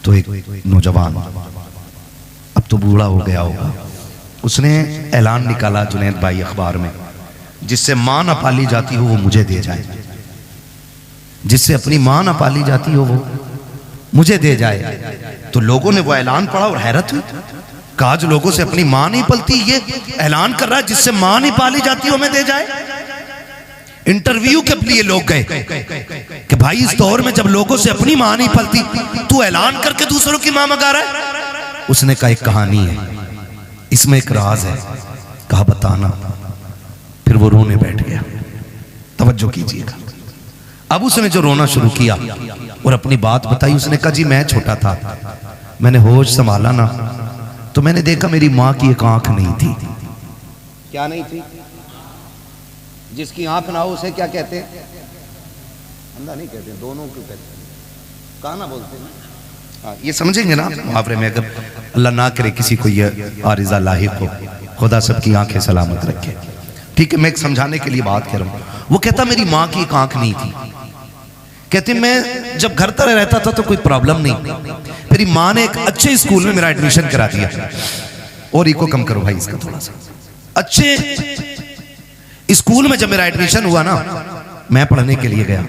तो एक नौजवान, अब तो बूढ़ा हो गया होगा, उसने ऐलान निकाला जुनैद भाई अखबार में, जिससे माँ ना पाली जाती हो वो मुझे दे जाए, जिससे अपनी माँ ना पाली जाती हो वो मुझे दे जाए। तो लोगों ने वो ऐलान पढ़ा और हैरत हुई, कहा जो लोगों से अपनी माँ नहीं पलती, ये ऐलान कर रहा है जिससे माँ नहीं पाली जाती हो मैं दे जाए। इंटरव्यू के लिए लोग गए कि भाई इस दौर में जब लोगों से अपनी माँ नहीं पलती, तू ऐलान करके दूसरों की माँ मंगा रहा है। उसने कहा एक कहानी है, इसमें एक राज है, कहा बताना। फिर वो रोने बैठ गया। तवज्जो कीजिएगा, अब उसने जो रोना शुरू किया और अपनी बात बताई, उसने कहा जी मैं छोटा था, मैंने होश संभाला ना तो मैंने देखा मेरी माँ की एक आंख नहीं थी। क्या नहीं थी? जिसकी आंख ना हो उसे क्या कहते हैं? अंधा नहीं कहते, दोनों क्यों कहते हैं? काना बोलते हैं। हाँ, ये समझेंगे ना मुहावरे में, अगर अल्लाह ना करे किसी को ये आरिज़ा लाहिक हो, खुदा सबकी आंखें सलामत रखे। ठीक है, मैं एक समझाने के लिए बात कर रहा हूँ। वो कहता मेरी माँ की एक आंख नहीं थी, कहते मैं जब घर तरह रहता था तो कोई प्रॉब्लम नहीं, मेरी माँ ने एक अच्छे स्कूल में मेरा एडमिशन करा दिया। और इको कम करो भाई इसका थोड़ा सा। अच्छे स्कूल में जब मेरा एडमिशन हुआ ना, मैं पढ़ने के लिए गया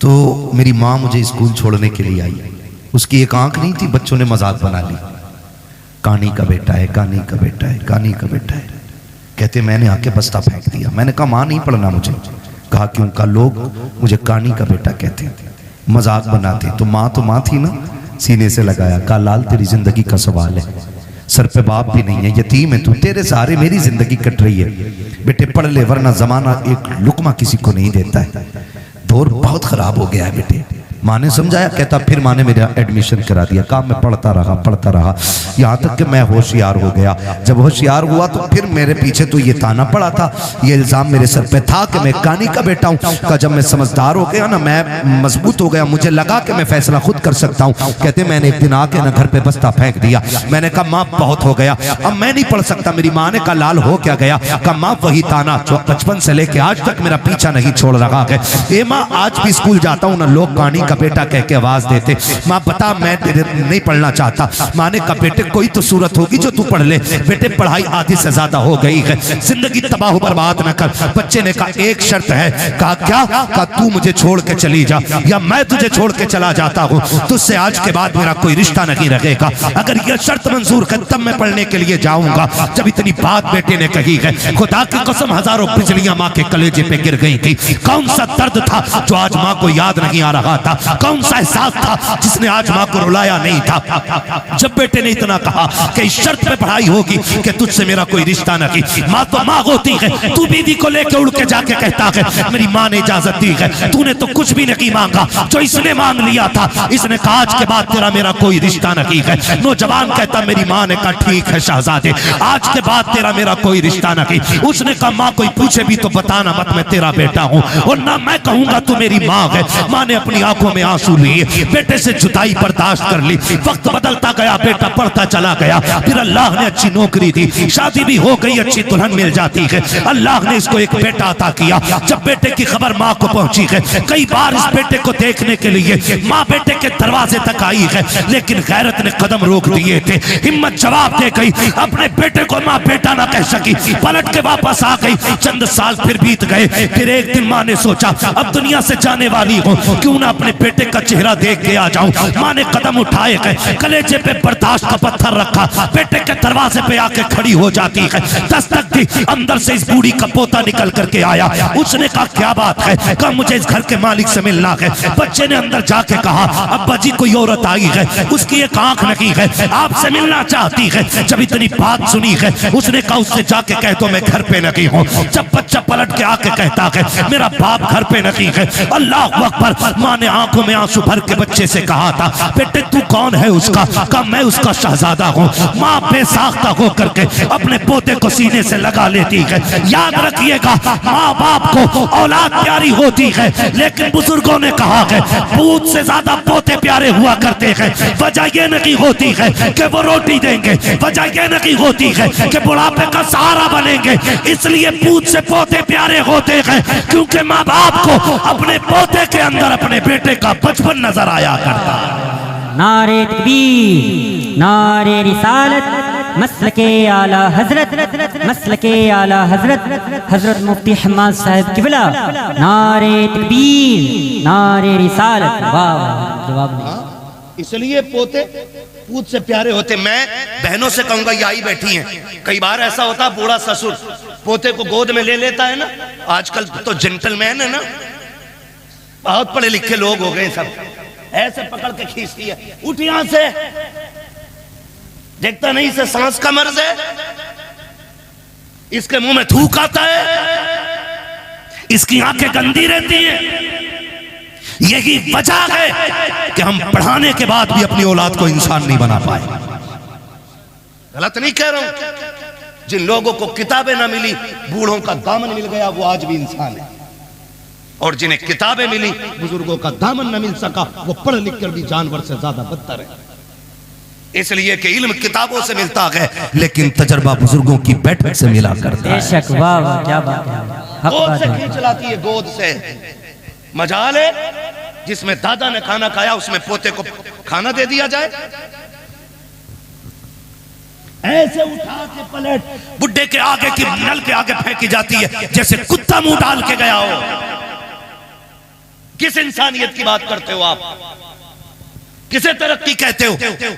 तो मेरी माँ मुझे स्कूल छोड़ने के लिए आई। उसकी एक आंख नहीं थी, बच्चों ने मजाक बना ली, कानी का बेटा है, कानी का बेटा है, कानी का बेटा है। कहते मैंने आके बस्ता फेंक दिया। मैंने कहा माँ नहीं पढ़ना मुझे। कहा क्यों? का लोग मुझे कानी का बेटा कहते हैं, मजाक बनाते। तो माँ थी ना, सीने से लगाया। कहा लाल तेरी जिंदगी का सवाल है, सर पे बाप भी नहीं है, यतीम है तू, तेरे सहारे मेरी जिंदगी कट रही है। बेटे पढ़ ले वरना जमाना एक लुकमा किसी को नहीं देता है, दौर बहुत खराब हो गया है बेटे। माँ ने समझाया। कहता फिर माँ ने मेरा एडमिशन करा दिया। कहा मैं पढ़ता रहा यहाँ तक कि मैं होशियार हो गया। जब होशियार हुआ तो फिर मेरे पीछे तो ये ताना पड़ा था, ये इल्जाम मेरे सर पे था कि मैं कानी का बेटा हूँ। का जब मैं समझदार हो गया ना, मैं मजबूत हो गया, मुझे लगा कि मैं फैसला खुद कर सकता हूँ। कहते मैंने एक दिन आके ना घर पे बस्ता फेंक दिया। मैंने कहा माँ बहुत हो गया, अब मैं नहीं पढ़ सकता। मेरी माँ ने कहा लाल हो क्या गया? कहा माँ वही ताना जो बचपन से लेके आज तक मेरा पीछा नहीं छोड़ रहा है। ए माँ आज भी स्कूल जाता हूँ ना, लोग कानी का बेटा कह के आवाज देते। माँ बता मैं नहीं पढ़ना चाहता। माँ ने कहा बेटे कोई तो सूरत होगी जो तू पढ़ ले। बेटे पढ़ाई आधी से ज्यादा हो गई है, जिंदगी तबाह बर्बाद न कर। बच्चे ने कहा एक शर्त है। कहा क्या? कहा तू मुझे छोड़ के चली जा या मैं तुझे छोड़ के चला जाता हूँ, तुझसे आज के बाद मेरा कोई रिश्ता नहीं रहेगा। अगर यह शर्त मंजूर है तब मैं पढ़ने के लिए जाऊंगा। जब इतनी बात बेटे ने कही है, खुदा की कसम हजारों बिजलियां माँ के कलेजे पे गिर गई थी। कौन सा दर्द था जो आज माँ को याद नहीं आ रहा था? कौन सा एहसास था जिसने आज माँ को रुलाया नहीं था? जब बेटे ने इतना कहा कि इस शर्त पे पढ़ाई होगी कि तुझसे मेरा कोई रिश्ता नहीं। माँ तो माँ होती है, तू बीवी को लेके उड़ के जाके कहता है मेरी माँ ने इजाजत दी है, तूने तो कुछ भी नहीं मांगा, जो इसने मांग लिया था। इसने कहा आज के बाद तेरा मेरा कोई रिश्ता नहीं है। नौजवान कहता मेरी माँ ने कहा ठीक है शहजादे, आज के बाद तेरा मेरा कोई रिश्ता नहीं। उसने कहा माँ कोई पूछे भी तो बताना मत, मैं तेरा बेटा हूँ और ना मैं कहूंगा तू मेरी माँ है। माँ ने अपनी आंखों में आंसू लिए, बेटे से जुदाई बर्दाश्त कर ली। वक्त बदलता गया, बेटा पढ़ता चला गया। फिर अल्लाह ने अच्छी नौकरी दी, शादी भी हो गई, अच्छी दुल्हन मिल जाती है। अल्लाह ने इसको एक बेटा अता किया। जब बेटे की खबर माँ को पहुंची है, कई बार इस बेटे को देखने के लिए माँ बेटे के दरवाजे तक आई है, लेकिन गैरत ने कदम रोक दिए थे। हिम्मत जवाब दे गई, अपने बेटे को माँ बेटा ना कह सकी, पलट के वापस आ गई। चंद साल फिर बीत गए। फिर एक दिन माँ ने सोचा अब दुनिया से जाने वाली हूँ, क्यों ना अपने बेटे का चेहरा देख के आ जाऊं। माँ ने कदम उठाए गए, कलेजे पे बर्दाश्त का पत्थर रखा, बेटे के दरवाजे पे आके खड़ी हो जाती है। दस्तक दी, अंदर से इस बूढ़ी का पोता निकल करके आया। उसने कहा क्या बात है? कहा मुझे इस घर के मालिक से मिलना है। बच्चे ने अंदर जाके कहा अब्बा जी कोई औरत आई है, उसकी एक आंख नहीं है, आपसे मिलना चाहती है। जब इतनी बात सुनी है, उसने कहा उससे जाके कह दो मैं घर पे नहीं हूँ। जब बच्चा पलट के आके कहता है मेरा बाप घर पे नहीं है, अल्लाह अकबर। माँ ने आंखों में आंसू भर के बच्चे से कहा था बेटे तू कौन है उसका? कहा मैं उसका शहजादा हूँ। माँ बेसाख्ता हो करके अपने पोते को सीने से लगा लेती है। याद रखिएगा माँ बाप को औलाद प्यारी होती है, लेकिन बुजुर्गों ने कहा है पूत से ज्यादा पोते प्यारे हुआ करते हैं। वजह यह नहीं होती है कि वो रोटी देंगे, वजह यह नहीं होती है कि बुढ़ापे का सहारा बनेंगे। इसलिए पूत से पोते प्यारे होते हैं क्योंकि माँ बाप को अपने पोते के अंदर अपने बेटे का बचपन नजर आया करता है। नारे तकबीर, नारे रिसालत, मसलके आला हजरत, मसलके आला हजरत, हजरत मुफ्ती हम्माद साहब किबला, नारे तकबीर, नारे रिसालत। वाह वाह, जवाब नहीं। इसलिए पोते पूत से प्यारे होते। मैं बहनों से कहूंगा, ये आई बैठी हैं, कई बार ऐसा होता बूढ़ा ससुर पोते को गोद में ले लेता है ना। आजकल तो जेंटलमैन है ना, बहुत पढ़े लिखे लोग हो गए सब, ऐसे पकड़ के खींचती है, उठ यहां से, देखता नहीं से सांस का मर्ज है, इसके मुंह में थूक आता है, इसकी आंखें गंदी रहती हैं। यही वजह है कि हम पढ़ाने के बाद भी अपनी औलाद को इंसान नहीं बना पाए। गलत नहीं कह रहा हूं। जिन लोगों को किताबें ना मिली, बूढ़ों का दामन मिल गया, वो आज भी इंसान है। और जिन्हें किताबें मिली, बुजुर्गों का दामन न मिल सका, वो पढ़ लिख कर भी जानवर से ज्यादा बदतर है। इसलिए कि इल्म किताबों से मिलता है, लेकिन तजर्बा बुजुर्गों की बैठक से मिला करता है। बेशक, वाह वाह, क्या बात है। गोद से खींच लाती है, गोद से। मजाल है जिसमें दादा ने खाना खाया, उसमें पोते को खाना दे दिया जाए। ऐसे उठा के पलट बुड्ढे के आगे की नल के आगे फेंकी जाती है, जैसे कुत्ता मुंह डाल के गया हो। किस इंसानियत की बात करते हो आप? किसे तरक्की कहते हो?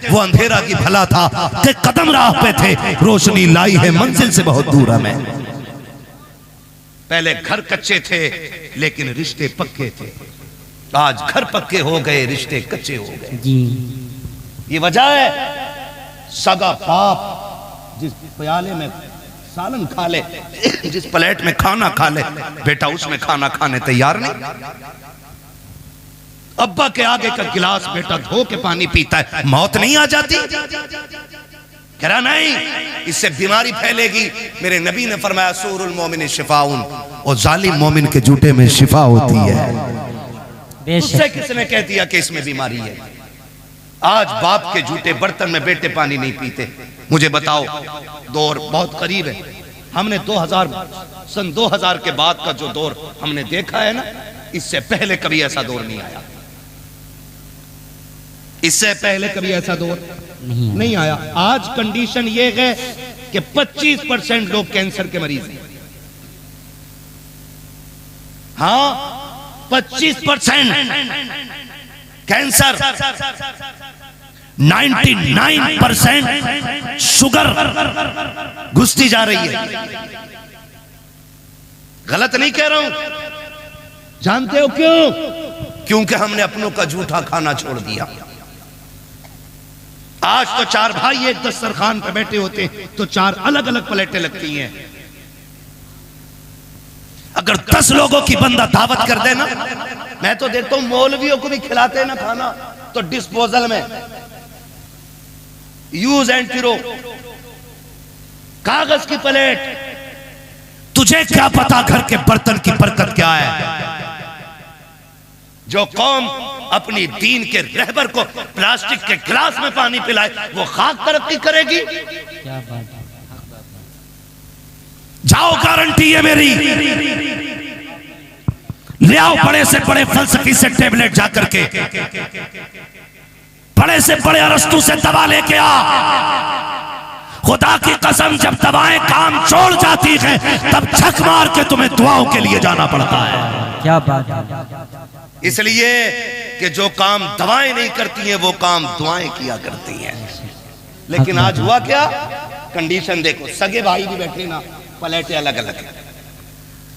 वो अंधेरा की भला था कि कदम राह पे थे, रोशनी लाई है मंजिल से बहुत दूर हमें। पहले घर कच्चे थे लेकिन रिश्ते पक्के थे, आज घर पक्के हो गए, रिश्ते कच्चे हो गए जी। ये वजह है। सगा बाप जिस प्याले में सालन खा ले, जिस प्लेट में खाना खा ले, बेटा उसमें खाना खाने तैयार नहीं। अब्बा के आगे का गिलास बेटा धो के पानी पीता है, मौत नहीं आ जाती? कह रहा नहीं, इससे बीमारी फैलेगी। मेरे नबी ने फरमाया सूरुल मोमिन शिफाउन, और जालिम मोमिन के जूठे में शिफा होती है। उससे किसने कह दिया कि इसमें बीमारी है? आज बाप के जूठे बर्तन में बेटे पानी नहीं पीते। मुझे बताओ, दौर बहुत करीब है। हमने 2000 सन 2000 के बाद का जो दौर हमने देखा है ना, इससे पहले कभी ऐसा दौर नहीं आया। इससे पहले कभी ऐसा दौर नहीं आया। आज कंडीशन ये है कि 25% लोग कैंसर के मरीज हैं। हाँ, 25% कैंसर, 99% शुगर घुसती जा रही है। गलत नहीं कह रहा हूं। जानते हो क्यों? क्योंकि हमने अपनों का झूठा खाना छोड़ दिया। आज तो 4 भाई एक दस्तरखान पे बैठे होते तो 4 अलग अलग प्लेटें लगती हैं। अगर 10 लोगों की बंदा दावत कर देना, मैं तो देखता हूं मौलवियों को भी खिलाते हैं ना खाना, तो डिस्पोजल में यूज एंड थ्रो, कागज की प्लेट। तुझे क्या पता घर के बर्तन की बरकत क्या है? जो कौम अपनी दीन के रहबर को प्लास्टिक के गिलास में पानी पिलाए, वो खाक तरक्की करेगी? क्या बात है। जाओ, गारंटी है मेरी। ले आओ बड़े से बड़े फलसफी से टेबलेट जाकर के, बड़े से बड़े अरस्तु से दवा लेके आ। खुदा की कसम, जब दवाएं काम छोड़ जाती हैं, तब छक मार के तुम्हें दुआओं के लिए जाना पड़ता है। क्या बात है। इसलिए कि जो काम दवाएं नहीं करती हैं, वो काम दुआएं किया करती हैं। लेकिन आज हुआ क्या? कंडीशन देखो, सगे भाई भी बैठे ना, प्लेटें अलग अलग है,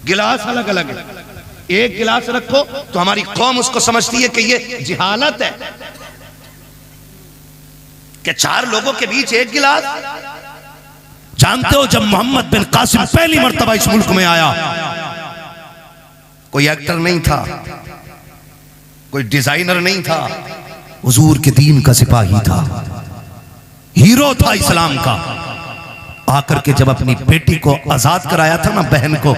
गिलास अलग अलग है। एक गिलास रखो तो हमारी कौम उसको समझती है कि ये जिहालत है कि 4 लोगों के बीच एक गिलास। जानते हो, जब मोहम्मद बिन कासिम पहली मर्तबा इस मुल्क में आया, कोई एक्टर नहीं था, कोई डिजाइनर नहीं था, हुजूर के दीन का सिपाही था, हीरो था इस्लाम का। आकर के जब अपनी बेटी को आजाद कराया था ना, बहन को,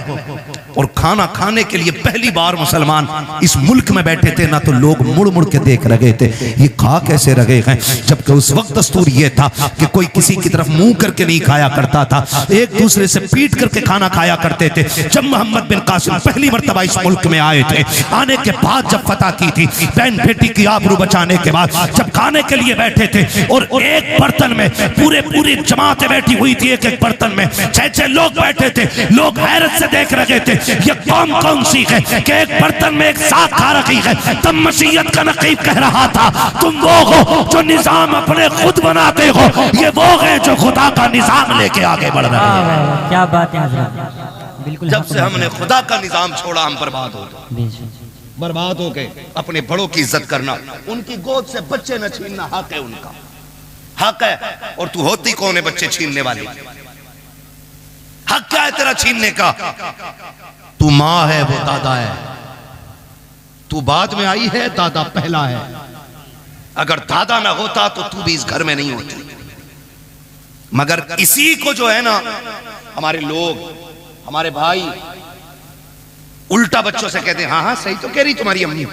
और खाना खाने के लिए पहली बार मुसलमान इस मुल्क में बैठे थे ना, तो लोग मुड़ मुड़ के देख रहे थे ये खा कैसे रहे हैं, जबकि उस वक्त दस्तूर ये था कि कोई किसी की तरफ मुंह करके नहीं खाया करता था, एक दूसरे से पीट करके खाना खाया करते थे। जब मोहम्मद बिन कासिम पहली मर्तबा इस मुल्क में आए थे, आने के बाद जब फतह की थी, बहन बेटी की आबरू बचाने के बाद जब खाने के लिए बैठे थे, और एक बर्तन में पूरी जमातें बैठी हुई थी, एक बर्तन में 6-6 लोग बैठे थे, लोग हैरत से देख रहे थे ये कौन सी है कि एक बर्तन में एक साथ खा रही है। तब मसीहत का नकीब कह रहा था तुम वो हो जो निजाम अपने खुद बनाते हो, ये वो है जो खुदा का निजाम लेके आगे बढ़ रहे हैं। क्या बात है हज़रत, बिल्कुल। जब से हमने खुदा का निजाम छोड़ा हम बर्बाद हो गए, बर्बाद हो गए। अपने बड़ों की इज्जत करना, उनकी गोद से बच्चे न छीनना हक है, उनका हक है। और तू होती कौन है बच्चे छीनने वाली? हक क्या है तेरा छीनने का? तू माँ है, वो दादा है, तू बाद में आई है, दादा पहला है। अगर दादा ना होता तो तू भी इस घर में नहीं होती। मगर इसी को जो है ना हमारे लोग, हमारे भाई उल्टा बच्चों से कहते हैं हाँ हाँ सही तो कह रही तुम्हारी अम्मी,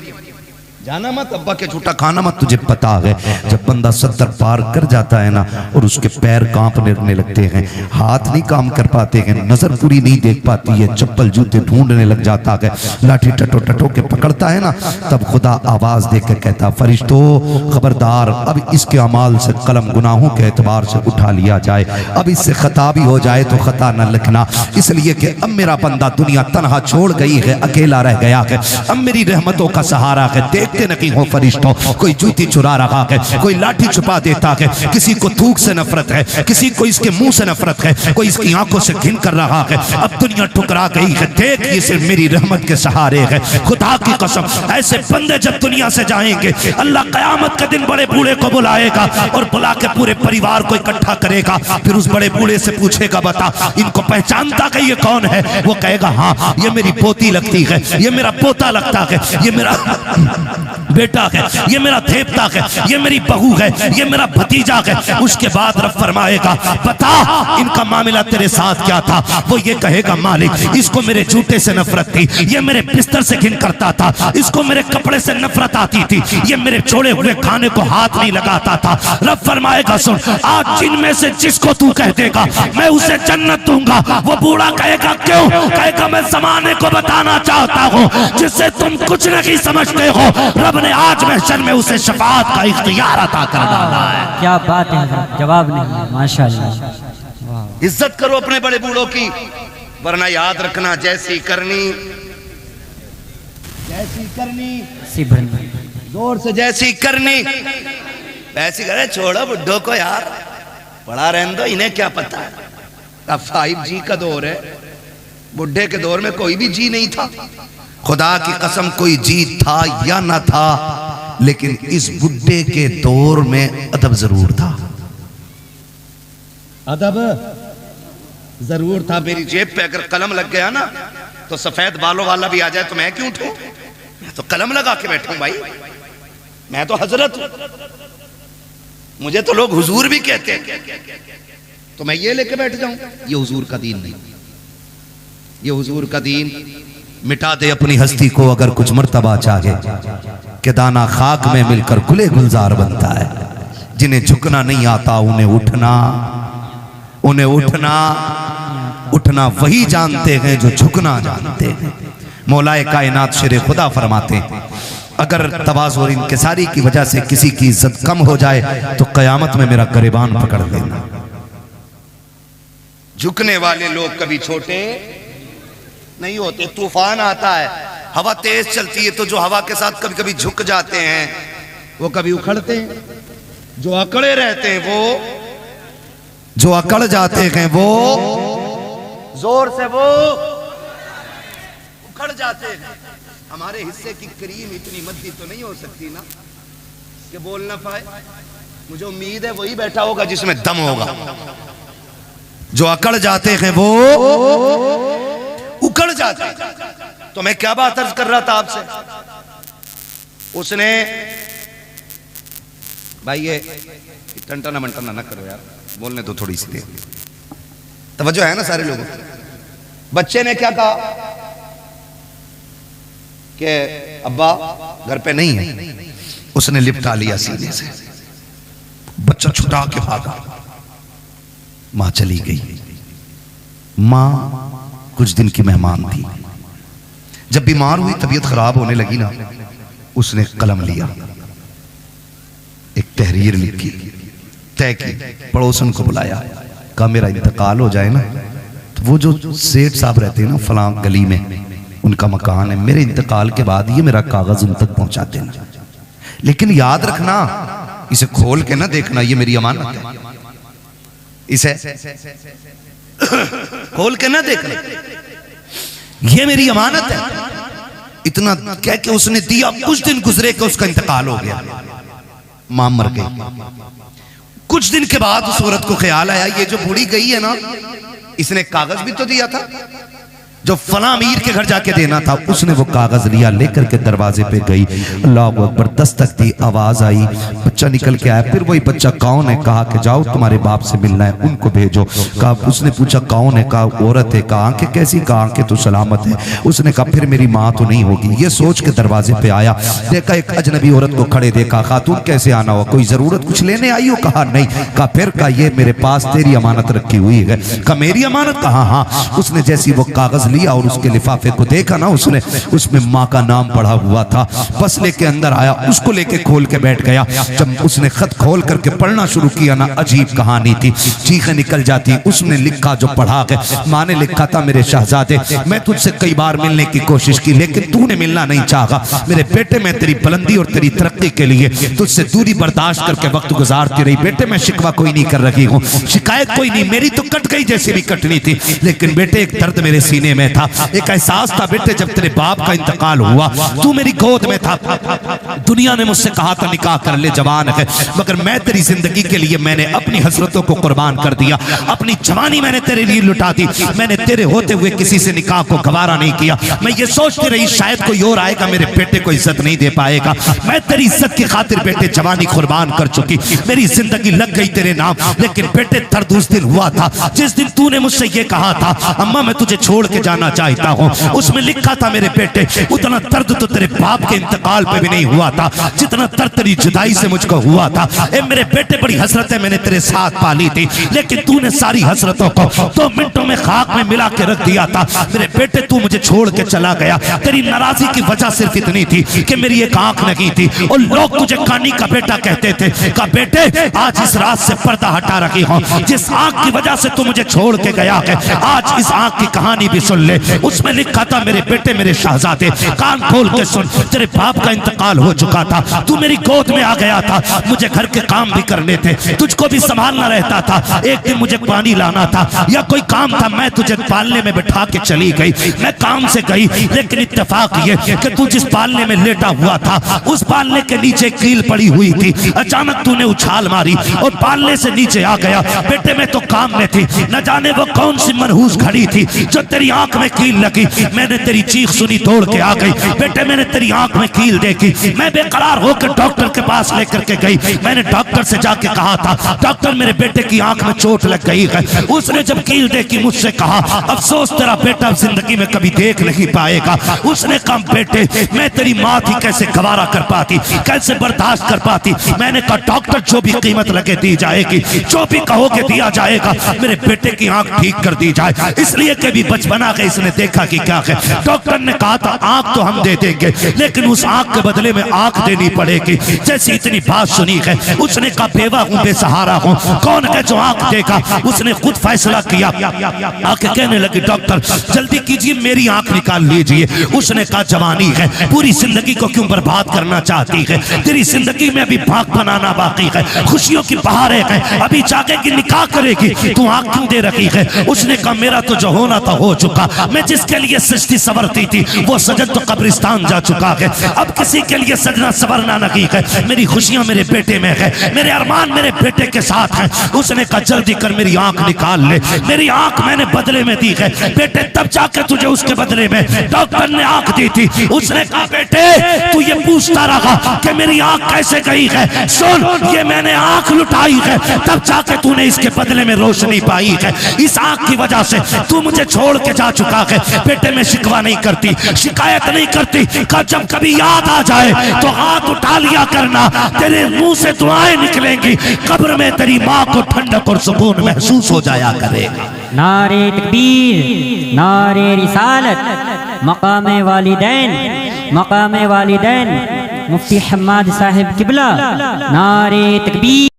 जाना मत, अब्बा के झूठा खाना मत। तुझे पता है जब बंदा 70 पार कर जाता है ना, और उसके पैर कांपने लगते हैं, हाथ नहीं काम कर पाते हैं, नजर पूरी नहीं देख पाती है, चप्पल जूते ढूंढने लग जाता है, लाठी टटो टटो के पकड़ता है ना, तब खुदा आवाज देकर कहता फरिश्तों खबरदार, अब इसके अमाल से कलम गुनाहों के एतबार से उठा लिया जाए, अब इससे खता भी हो जाए तो खता न लिखना, इसलिए कि अब मेरा बंदा दुनिया तनहा छोड़ गई है, अकेला रह गया है, अब मेरी रहमतों का सहारा है। देखते नहीं हो फरिश्तों, कोई जूती चुरा रहा है, कोई लाठी छुपा देता है, किसी को थूक से नफरत है, किसी को इसके मुंह से नफरत है, कोई इसकी आंखों से घिन कर रहा है। अब दुनिया ठुकरा गई है, देख ये सिर्फ मेरी रहमत के सहारे है। खुदा की कसम, ऐसे बंदे जब दुनिया से जाएंगे, अल्लाह कयामत के दिन बड़े बूढ़े को बुलाएगा और बुला के पूरे परिवार को इकट्ठा करेगा, फिर उस बड़े बूढ़े से पूछेगा बता इनको पहचानता कि ये कौन है? वो कहेगा हाँ ये मेरी पोती लगती है, ये मेरा पोता लगता है, ये मेरा बेटा है, ये मेरा देवता है, ये मेरी बहू है, ये मेरा भतीजा है। उसके बाद रब फरमाएगा बता इनका मामला तेरे साथ क्या था? वो ये कहेगा मालिक इसको मेरे जूते से नफरत थी, ये मेरे बिस्तर से घिन करता था, इसको मेरे कपड़े से नफरत आती थी, ये मेरे छोड़े हुए खाने को हाथ नहीं लगाता था। रब फरमाएगा सुन, आज जिनमें से जिसको तू कह देगा मैं उसे जन्नत दूंगा। वो बूढ़ा कहेगा क्यों? कहेगा मैं जमाने को बताना चाहता हूँ जिससे तुम कुछ नहीं समझते हो, रब ने आज महशर में उसे शफाअत का इख्तियार अता कर डाला है। क्या बात है हज़रत, जवाब नहीं है, माशाअल्लाह। इज्जत करो अपने बड़े बूढ़ों की, वरना याद रखना जैसी करनी जोर से जैसी करनी वैसी करे। छोड़ो बुड्ढों को यार, पड़ा रहने दो, इन्हें क्या पता है। अब 5G का दौर है, बुढ़े के दौर में कोई भी जी नहीं था। खुदा की कसम कोई जी था या ना था, लेकिन इस बुड्ढे के दौर में अदब जरूर था, अदब जरूर था। मेरी जेब पे अगर कलम लग गया ना तो सफेद बालों वाला भी आ जाए तो मैं क्यों उठूं? मैं तो कलम लगा के बैठूं भाई, मैं तो हजरत हूं, मुझे तो लोग हुजूर भी कहते हैं, तो मैं ये लेके बैठ जाऊं? ये हुजूर का दीन नहीं, ये हुजूर का दीन। मिटा दे अपनी हस्ती को अगर कुछ मर्तबा चाहे, कि दाना खाक में मिलकर गुले गुलजार बनता है। जिन्हें झुकना नहीं आता उन्हें उठना उठना वही जानते हैं जो झुकना जानते हैं। मौलाए कायनात शेर खुदा फरमाते हैं अगर तवाज़ु और इंकिसारी की वजह से किसी की इज्जत कम हो जाए तो कयामत में मेरा गिरबान पकड़ लेना। झुकने वाले लोग कभी छोटे नहीं होते। तूफान आता है, हवा तेज चलती है, तो जो हवा के साथ कभी कभी झुक जाते हैं वो कभी उखड़ते हैं। जो अकड़े रहते हैं जो अकड़ जाते हैं वो जोर से वो उखड़ जाते हैं। हमारे हिस्से की क्रीम इतनी मद्दी तो नहीं हो सकती ना कि बोल ना पाए। मुझे उम्मीद है वही बैठा होगा जिसमें दम होगा। जो अकड़ जाते हैं वो उकड़ जाते हैं। तो मैं क्या बात अर्ज कर रहा था आपसे, उसने भाई ये टंटना मंटना ना करो यार, बोलने तो थोड़ी सी देर। तवज्जो है ना सारे लोगों? बच्चे ने क्या कहा कि अब्बा घर पे नहीं है। उसने लिपटा लिया सीने से, बच्चा छुटा के भागा। मां चली गई। मां कुछ दिन की मेहमान थी। जब बीमार हुई, तबीयत खराब होने लगी ना, उसने कलम लिया, एक तहरीर लिखी, तय की, पड़ोसन को बुलाया, कहा मेरा इंतकाल हो जाए ना तो वो जो सेठ साहब रहते हैं ना फलां गली में, उनका मकान है, मेरे इंतकाल के बाद ये मेरा कागज उन तक पहुंचा देना, लेकिन याद रखना इसे खोल के ना देखना, ये मेरी अमानत है, इसे खोल के ना देखना, ये मेरी अमानत है। इतना कह के उसने दिया। कुछ दिन गुजरे कि उसका इंतकाल हो गया, मां मर गई। कुछ दिन के बाद उस औरत को ख्याल आया, ये जो बूढ़ी गई है ना, इसने कागज भी तो दिया था जो फला अमीर के घर जाके देना था। उसने वो कागज लिया, लेकर के दरवाजे पे गई, अल्लाह अकबर, दस्तक दी, आवाज आई, बच्चा निकल के आया। फिर वही बच्चा कौन है? कहा कि जाओ तुम्हारे बाप से मिलना है, उनको भेजो। कहा, उसने पूछा कौन है? कहा औरत है। कहा आंखें कैसी? कहा आंखें तो सलामत है। उसने कहा फिर मेरी माँ तो नहीं होगी। ये सोच के दरवाजे पे आया, देखा एक अजनबी औरत को खड़े देखा। खातून कैसे आना हुआ? कोई जरूरत कुछ लेने आई हो? कहा नहीं। कहा फिर? कहा ये मेरे पास तेरी अमानत रखी हुई है। कहा मेरी अमानत? कहा हाँ। उसने जैसी वो कागज लिया और उसके लिफाफे को देखा ना, उसने उसमें माँ का नाम पढ़ा हुआ था। बस लेके अंदर आया, उसको लेके खोल के बैठ गया। जब उसने खत खोल करके पढ़ना शुरू किया ना, अजीब कहानी थी, चीखें निकल जाती। उसने लिखा जो पढ़ा के, माँ ने लिखा था, मेरे शहजादे, मैं तुझसे कई बार मिलने की कोशिश की लेकिन तूने मिलना नहीं चाहा। मेरे बेटे, मैं तेरी बुलंदी और तेरी तरक्की के लिए तुझसे दूरी बर्दाश्त करके वक्त गुजारती रही। बेटे मैं शिकवा कोई नहीं कर रही हूँ, शिकायत कोई नहीं, मेरी तो कट गई जैसी भी कटनी थी, लेकिन बेटे एक दर्द मेरे सीने में था, एक एहसास था बेटे, जब तेरे बाप का इंतकाल हुआ तू मेरी गोद में था। दुनिया ने मुझसे कहा था निकाह कर ले, जवान है, मगर मैं तेरी जिंदगी के लिए मैंने अपनी हसरतों को कुर्बान कर दिया, अपनी जवानी मैंने तेरे लिए लुटा दी। मैंने तेरे होते हुए किसी से निकाह को गवारा नहीं किया। मैं ये सोचती रही शायद कोई और आएगा मेरे बेटे को इज्जत नहीं दे पाएगा। मैं तेरी इज्जत की खातिर बेटे जवानी कुर्बान कर चुकी, मेरी जिंदगी लग गई तेरे नाम। लेकिन बेटे दर्द उस दिन हुआ था जिस दिन तूने मुझसे ये कहा था, अम्मा मैं तुझे छोड़ के जाना चाहता हूँ। उसमें लिखा था मेरे बेटे, उतना दर्द तो तेरे बाप के इंतकाल पे भी नहीं हुआ था जितना दर्द तेरी जुदाई से मुझको हुआ था। ए मेरे बेटे, बड़ी हसरतें मैंने तेरे साथ पाली थी, लेकिन तूने सारी हसरतों को 2 मिनटों में खाक में मिला के रख दिया था। मेरे बेटे तू मुझे छोड़ के चला गया, तेरी नाराजगी की वजह सिर्फ इतनी थी कि मेरी एक आंख नहीं थी और लोग तुझे कानी का बेटा कहते थे। कहा बेटे आज इस रात से पर्दा हटा रखी हूँ, जिस आंख की वजह से तू मुझे छोड़ के गया है, आज इस आंख की कहानी भी सुन ले। उसमें लिखा था मेरे बेटे, मेरे शहजादे, कान खोल के सुन, तेरे बाप का इंतकाल हो चुका था, तू मेरी गोद में आ गया था, मुझे घर के काम भी करने थे, तुझको भी संभालना रहता था। एक दिन मुझे पानी लाना था या कोई काम था, मैं तुझे पालने में बैठा के चली गई। मैं काम से गई, लेकिन इत्तेफाक ये कि तू जिस पालने में लेटा हुआ था उस पालने के नीचे कील पड़ी हुई थी। अचानक तूने उछाल मारी और पालने से नीचे आ गया। बेटे मैं तो काम में थी, न जाने वो कौन सी मनहूस खड़ी थी जो तेरी आंख में कील लगी। मैंने तेरी चीख सुनी, दौड़ के आ गई। बेटे मैंने तेरी आंख में कील देखी, मैं बेकरार होकर डॉक्टर के पास लेकर के गई। मैंने डॉक्टर से जाके कहा था डॉक्टर मेरे बेटे की आंख में चोट लग गई है। उसने जब कील देखी मुझसे कहा अफसोस तेरा बेटा जिंदगी में कभी देख नहीं पाएगा। उसने कहा बेटे मैं तेरी माँ थी, कैसे गवारा कर पाती, कैसे बर्दाश्त कर पाती। मैंने कहा डॉक्टर जो भी कीमत लगे दी जाएगी, जो भी कहोगे दिया जाएगा, मेरे बेटे की आंख ठीक कर दी जाए। इसलिए कभी बचपना के इसने देखा कि क्या है। डॉक्टर ने कहा था आंख तो हम दे देंगे, लेकिन उस आंख के बदले में आंख देनी पड़ेगी। जैसी इतनी बात सुनी है उसने कहा बेवा हूँ, बेसहारा हूँ, कौन है जो आंख देगा। उसने खुद फैसला किया, आके कहने लगी डॉक्टर जल्दी कीजिए मेरी आंख निकाल लीजिए। उसने कहा जवानी है, पूरी जिंदगी को क्यों बर्बाद करना चाहती है, तेरी जिंदगी में अभी भाग बनाना बाकी है, खुशियों की बहारें हैं, अभी जाके की निकाह करेगी, तू आंख क्यों दे रखी है। उसने कहा मेरा तो जो होना था हो चुका, मैं जिसके लिए सजती सवरती थी वो सजद तो कब्रिस्तान जा चुका है, अब किसी के लिए सजना सवरना नहीं है। मेरी खुशियां मेरे बेटे में है, मेरे अरमान मेरे बेटे के साथ है। उसने कहा जल्दी कर मेरी आंख निकाल ले, मेरी आंख मैंने बदले में दी है बेटे, तब जाके तुझे उसके बदले में डॉक्टर ने आंख दी थी। उसने कहा बेटे तू ये पूछता रहा कि मेरी आंख कैसे गई है, सुन ये मैंने आंख लुटाई है तब जाके तूने इसके बदले में रोशनी पाई है। इस आंख की वजह से तू मुझे छोड़ के जा चुका है बेटे। मैं शिकवा नहीं करती, शिकायत नहीं करती, का जब कभी याद आ जाए तो हाथ उठा लिया करना, तेरे मुंह से दुआएं निकलेंगी, कब्र में तेरी माँ को ठंडक और सुकून महसूस हो जाया करेगा। नारे तकबीर, नारे रिसालत, मकामे वालिदैन, मकामे वालिदैन, मुफ्ती हम्माद साहिब किबला, नारे तकबीर।